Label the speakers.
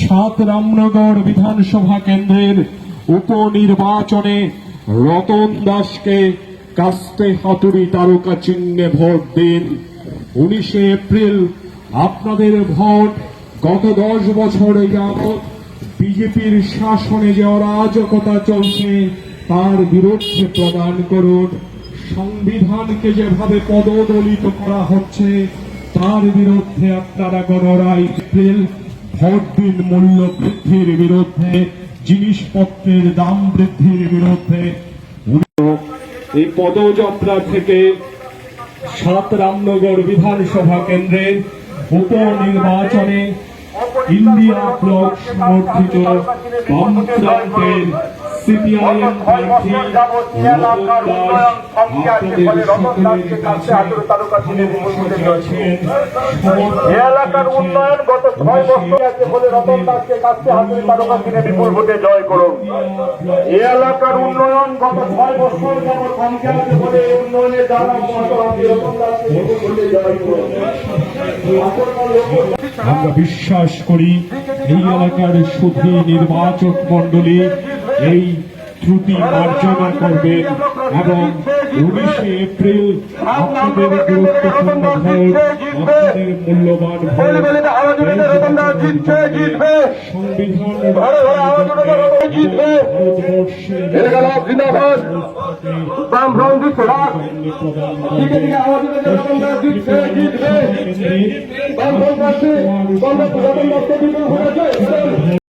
Speaker 1: সাত রামনগর বিধানসভা কেন্দ্রের উপনির্বাচনে রতন দাসকে কাস্তে হাতুড়ি তারকা চিহ্নে ভোট দিন। 19 এপ্রিল আপনাদের ভোট গত 10 বছর যাবৎ বিজেপির শাসনে যে অরাজকতা চলছে তার বিরুদ্ধে প্রদান করুন। সংবিধানকে যেভাবে পদদলিত করা হচ্ছে তার বিরুদ্ধে আপনারা গণরায় এপ্রিল ভোট দিন। মূল্য বৃদ্ধির বিরুদ্ধে, জিনিসপত্রের দাম বৃদ্ধির বিরুদ্ধে। এই পদযাত্রা থেকে সাত রামনগর বিধানসভা কেন্দ্রের উপনির্বাচনে ইন্ডিয়া ব্লক সমর্থিত বামফ্রন্টের সিপিআইএম প্রার্থী রতন দাস আপনাদের সকলের কাছে
Speaker 2: এলাকার উন্নয়ন গত 6 বছর আছে বলে রতন দাসকে কাছে হাতে তারকা কিনে বিপুল ভোটে জয় করুন। এই এলাকার উন্নয়ন গত 6 বছর যাবৎ কমকে আছে বলে এই উন্নয়নের দ্বারা রতন দাসকে বিপুল ভোটে জয় করুন।
Speaker 1: আমরা বিশ্বাস করি এই এলাকার সুধী নির্বাচক মন্ডলী এই ত্রুটি মার্জনা করবেন এবং 19 এপ্রিল আপনাদের গুরুত্বপূর্ণ ভোট, আপনাদের মূল্যবান ভোট সংবিধান